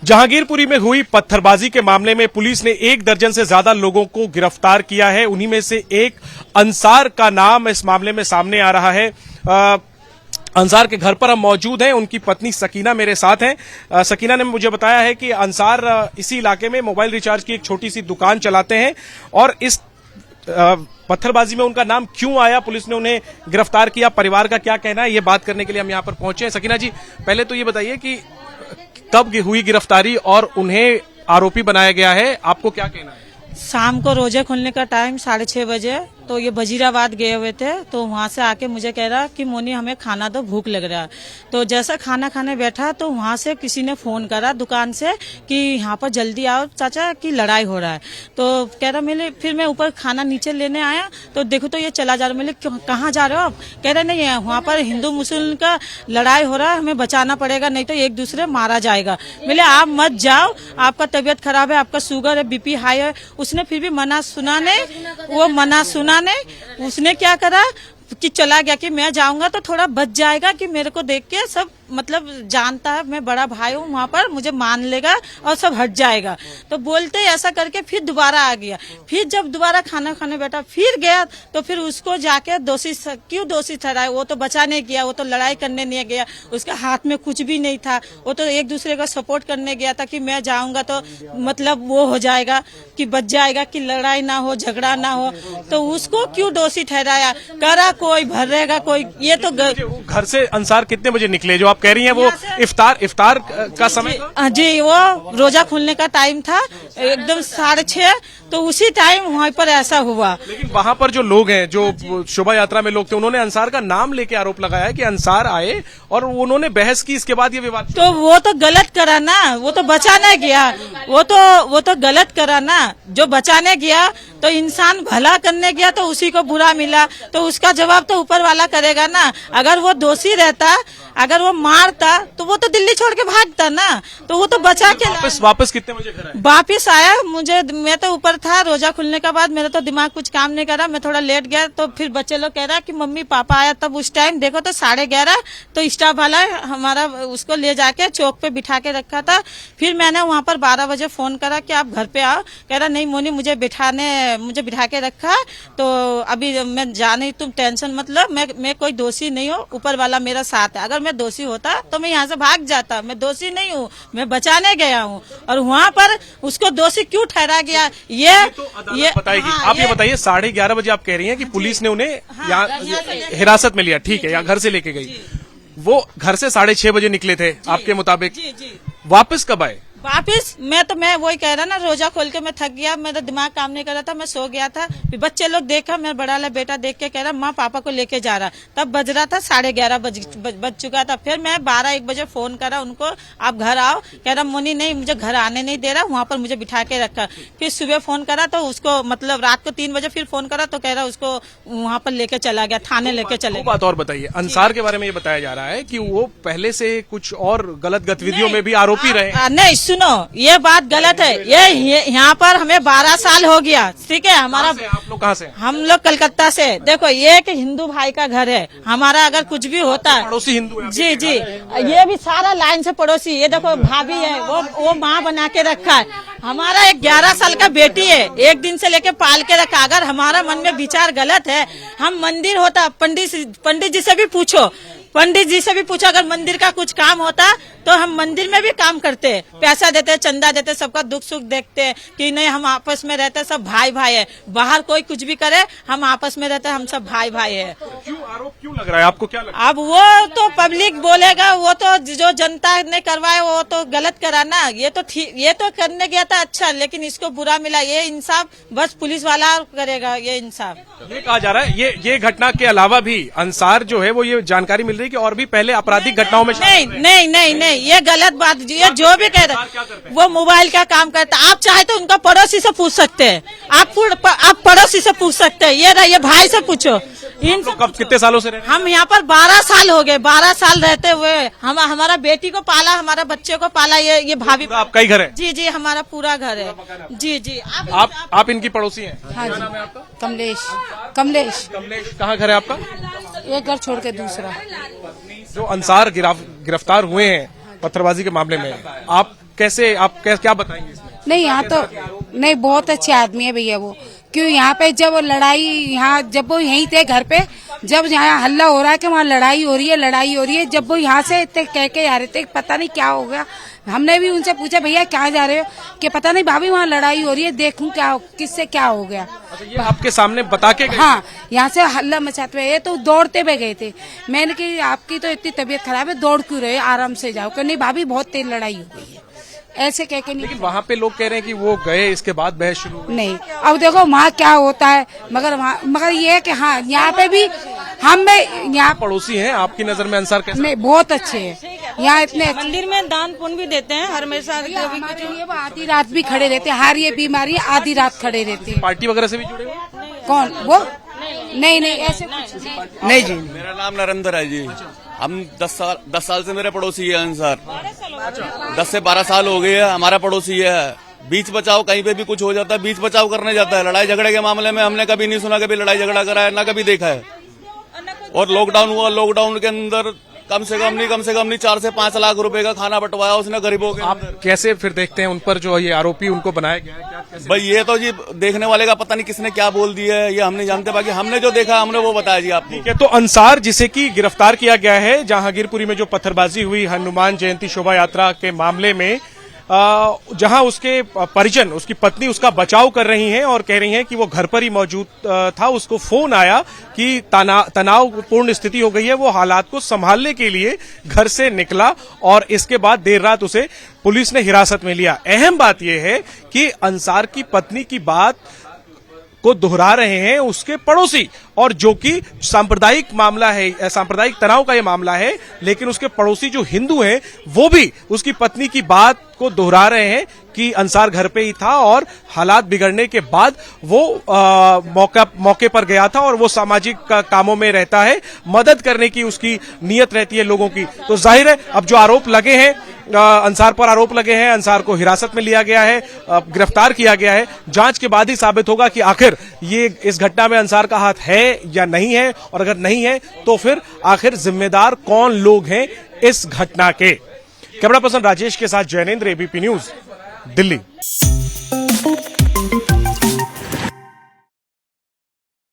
जहांगीरपुरी में हुई पत्थरबाजी के मामले में पुलिस ने 1 दर्जन से ज्यादा लोगों को गिरफ्तार किया है। उन्हीं में से एक अंसार का नाम इस मामले में सामने आ रहा है। अंसार के घर पर हम मौजूद हैं। उनकी पत्नी सकीना मेरे साथ हैं। सकीना ने मुझे बताया है कि अंसार इसी इलाके में मोबाइल रिचार्ज की एक छोटी सी दुकान चलाते हैं और इस पत्थरबाजी में उनका नाम क्यों आया, पुलिस ने उन्हें गिरफ्तार किया, परिवार का क्या कहना है, ये बात करने के लिए हम यहाँ पर पहुंचे हैं। सकीना जी, पहले तो ये बताइए कि कब हुई गिरफ्तारी और उन्हें आरोपी बनाया गया है, आपको क्या कहना है? शाम को रोजे खुलने का टाइम 6:30 बजे, तो ये वजीराबाद गए हुए थे, तो वहाँ से आके मुझे कह रहा कि मोनी हमें खाना दो, भूख लग रहा है। तो जैसा खाना खाने बैठा तो वहाँ से किसी ने फोन करा दुकान से कि यहाँ पर जल्दी आओ चाचा की लड़ाई हो रहा है। तो कह रहा फिर मैं ऊपर खाना नीचे लेने आया तो देखो तो ये चला जा रहा। मैंने कहाँ जा रहे हो आप? कह रहे नहीं है, वहाँ पर हिंदू मुस्लिम का लड़ाई हो रहा है, हमें बचाना पड़ेगा नहीं तो एक दूसरे मारा जाएगा। बोले आप मत जाओ, आपका तबीयत खराब है, आपका शुगर है, बीपी हाई है। उसने फिर भी मना सुना नहीं, उसने क्या करा कि चला गया कि मैं जाऊंगा तो थोड़ा बच जाएगा कि मेरे को देख के सब मतलब जानता है मैं बड़ा भाई हूँ, वहाँ पर मुझे मान लेगा और सब हट जाएगा। तो बोलते ऐसा करके फिर दोबारा आ गया। फिर जब दोबारा खाना खाने बैठा फिर गया तो फिर उसको जाके क्यों दोषी ठहराया? वो तो बचा नहीं गया, वो तो लड़ाई करने नहीं गया, उसका हाथ में कुछ भी नहीं था, वो तो एक दूसरे का सपोर्ट करने गया था कि मैं जाऊंगा तो मतलब वो हो जाएगा कि बच जाएगा कि लड़ाई ना हो, झगड़ा ना हो। तो उसको क्यों दोषी ठहराया? करा कोई भरेगा कोई। ये तो घर से अंसार कितने बजे निकले? जो आप कह रही हैं वो इफ्तार का समय था? जी, वो रोजा खुलने का टाइम था एकदम 6:30, तो उसी टाइम वहाँ पर ऐसा हुआ। लेकिन वहाँ पर जो लोग हैं, जो शोभा यात्रा में लोग थे, उन्होंने अंसार का नाम लेके आरोप लगाया है कि अंसार आए और उन्होंने बहस की, इसके बाद ये विवाद। तो वो तो गलत करा ना, वो तो बचाने गया, वो तो गलत करा ना। जो बचाने गया तो इंसान भला करने गया तो उसी को बुरा मिला, तो उसका जवाब तो ऊपर वाला करेगा ना। अगर वो दोषी रहता, अगर वो मारता तो वो तो दिल्ली छोड़ के भागता ना, तो वो तो बचा के वापस कितने बजे घर आए? वापिस आया। मैं तो ऊपर था रोजा खुलने के बाद, मेरा तो दिमाग कुछ काम नहीं कर रहा, मैं थोड़ा लेट गया। तो फिर बच्चे लोग कह रहा कि मम्मी पापा आया, तब उस टाइम देखो तो 11:30, तो स्टाफ वाला हमारा उसको ले जाके चौक पे बिठा के रखा था। फिर मैंने वहाँ पर 12 बजे फोन करा कि आप घर पे आओ। कह रहा नहीं मोनी, मुझे बिठा के रखा, तो अभी मैं जा नहीं, तुम टेंशन मतलब मैं कोई दोषी नहीं हूँ, ऊपर वाला मेरा साथ है। अगर मैं दोषी होता तो मैं यहाँ से भाग जाता, मैं दोषी नहीं हूँ, मैं बचाने गया हूँ। और वहाँ पर उसको दोषी क्यों ठहरा गया ये बताएगी। आप ये बताइए, 11:30 बजे आप कह रही हैं कि पुलिस ने उन्हें यहाँ हिरासत में लिया, ठीक है, यहाँ घर से लेके गई। वो घर से 6:30 बजे निकले थे आपके मुताबिक, वापस कब आए? वापिस मैं वही कह रहा ना, रोजा खोल के मैं थक गया, मेरा दिमाग काम नहीं कर रहा था, मैं सो गया था। फिर बच्चे लोग देखा, मेरा बड़ा वाला बेटा देख के कह रहा माँ पापा को लेके जा रहा। तब बज रहा था 11:30 बज चुका था। फिर मैं 12-1 बजे फोन करा उनको, आप घर आओ। कह रहा मोनी नहीं, मुझे घर आने नहीं दे रहा, वहाँ पर मुझे बिठा के रखा। फिर सुबह फोन करा तो उसको मतलब रात को 3 बजे फिर फोन करा तो कह रहा उसको वहाँ पर लेके चला गया, थाने लेके चले गया। बात और बताइए, अंसार के बारे में ये बताया जा रहा है कि वो पहले से कुछ और गलत गतिविधियों में भी आरोपी रहे। नहीं सुनो, ये बात गलत है। ये यहाँ पर हमें 12 साल हो गया, ठीक है। हमारा आप लोग कहाँ से? हम लोग कलकत्ता से। देखो ये एक हिंदू भाई का घर है हमारा, अगर कुछ भी होता है पड़ोसी हिंदू है। जी, ये भी सारा लाइन से पड़ोसी। ये देखो भाभी है, वो माँ बना के रखा है। हमारा एक 11 साल का बेटी है, एक दिन से लेके पाल के रखा। अगर हमारा मन में विचार गलत है, हम मंदिर होता, पंडित जी से भी पूछो, अगर मंदिर का कुछ काम होता तो हम मंदिर में भी काम करते, पैसा देते, चंदा देते, सबका दुख सुख देखते कि नहीं हम आपस में रहते, सब भाई है। बाहर कोई कुछ भी करे, हम आपस में रहते, हम सब भाई है। आरोप क्यों लग रहा है आपको, क्या लगता है? अब वो तो पब्लिक बोलेगा, वो तो जो जनता ने करवाया वो तो गलत करा ना। ये तो करने गया था अच्छा, लेकिन इसको बुरा मिला। ये इंसाफ बस पुलिस वाला करेगा, ये इंसाफ। ये कहा जा रहा है ये घटना के अलावा भी अंसार जो है वो ये जानकारी मिल रही है कि और भी पहले आपराधिक घटनाओं में नहीं, ये गलत बात। ये जो भी कह रहे वो मोबाइल का काम करता। आप चाहे तो उनका पड़ोसी से पूछ सकते हैं, आप पड़ोसी से पूछ सकते हैं, ये भाई से पूछो। कितने सालों से रह रहे हैं? हम यहाँ पर 12 साल हो गए, 12 साल रहते हुए। हमारा बेटी को पाला, हमारा बच्चे को पाला, ये भाभी। आपका ही घर है? जी, हमारा पूरा घर है। जी। आप इनकी पड़ोसी हैं? हाँ क्या नाम है आपका? कमलेश। कहाँ घर है आपका? एक घर छोड़ के दूसरा। जो अंसार गिरफ्तार हुए हैं पत्थरबाजी के मामले में, आप कैसे आप क्या बताएंगे इसमें? नहीं यहाँ तो नहीं, बहुत अच्छे आदमी है भैया वो। क्यों यहाँ पे जब लड़ाई, यहाँ जब वो यहीं थे घर पे, जब यहाँ हल्ला हो रहा है कि वहाँ लड़ाई हो रही है, जब वो यहाँ से इतने कह के जा रहे थे पता नहीं क्या हो गया। हमने भी उनसे पूछा भैया कहाँ जा रहे हो, कि पता नहीं भाभी वहाँ लड़ाई हो रही है, देखूं क्या किससे क्या हो गया। अच्छा, ये आपके सामने बता के गए? हाँ, यहाँ से हल्ला मचाते हुए, ये तो दौड़ते हुए गए थे। मैंने कि आपकी तो इतनी तबीयत खराब है, दौड़ क्यों रहे, आराम से जाओ। कि नहीं भाभी बहुत तेज लड़ाई हो गई है, ऐसे कह के नहीं। लेकिन वहाँ पे लोग कह रहे हैं कि वो गए, इसके बाद बहस शुरू हुई। नहीं, अब देखो वहाँ क्या होता है, मगर ये है कि हाँ यहाँ पे भी हम यहाँ पड़ोसी हैं आपकी नजर में अंसार कैसे? नहीं, बहुत अच्छे हैं यहाँ, इतने अच्छे। मंदिर में दान पुण्य भी देते हैं हमेशा। हमारे लिए वो आधी रात भी खड़े रहते हैं, हार ये बीमारी आधी रात खड़े रहते हैं। पार्टी वगैरह से भी जुड़े हुए? कौन वो? नहीं ऐसे कुछ नहीं जी। मेरा नाम नरेंद्र है जी। हम 10 साल से मेरे पड़ोसी है अंसार। 10 से 12 साल हो गए हैं, हमारा पड़ोसी है। बीच बचाव कहीं पे भी कुछ हो जाता है, बीच बचाव करने जाता है। लड़ाई झगड़े के मामले में हमने कभी नहीं सुना कभी लड़ाई झगड़ा करा है, ना कभी देखा है। और लॉकडाउन हुआ, लॉकडाउन के अंदर कम से कम नहीं 4 से 5 लाख रुपए का खाना बंटवाया उसने गरीबों के। आप कैसे फिर देखते हैं उन पर जो ये आरोपी उनको बनाया गया है? कैसे? भाई ये तो जी देखने वाले का पता नहीं किसने क्या बोल दिया है, ये हम नहीं जानते। बाकी हमने जो देखा हमने वो बताया जी आपको। ठीक है, तो अंसार जिसे कि गिरफ्तार किया गया है जहांगीरपुरी में जो पत्थरबाजी हुई हनुमान जयंती शोभा यात्रा के मामले में, जहां उसके परिजन, उसकी पत्नी उसका बचाव कर रही हैं और कह रही हैं कि वो घर पर ही मौजूद था, उसको फोन आया कि तनावपूर्ण स्थिति हो गई है, वो हालात को संभालने के लिए घर से निकला और इसके बाद देर रात उसे पुलिस ने हिरासत में लिया। अहम बात यह है कि अंसार की पत्नी की बात को दोहरा रहे हैं उसके पड़ोसी, और जो कि सांप्रदायिक मामला है, सांप्रदायिक तनाव का यह मामला है, लेकिन उसके पड़ोसी जो हिंदू हैं वो भी उसकी पत्नी की बात को दोहरा रहे हैं कि अंसार घर पे ही था और हालात बिगड़ने के बाद वो मौके पर गया था और वो सामाजिक कामों में रहता है, मदद करने की उसकी नीयत रहती है लोगों की। तो जाहिर है अब जो आरोप लगे हैं, अंसार पर आरोप लगे हैं, अंसार को हिरासत में लिया गया है, गिरफ्तार किया गया है। जांच के बाद ही साबित होगा कि आखिर ये इस घटना में अंसार का हाथ है या नहीं है, और अगर नहीं है तो फिर आखिर जिम्मेदार कौन लोग हैं इस घटना के। कैमरा पर्सन राजेश के साथ जैनेंद्र, एबीपी न्यूज, दिल्ली।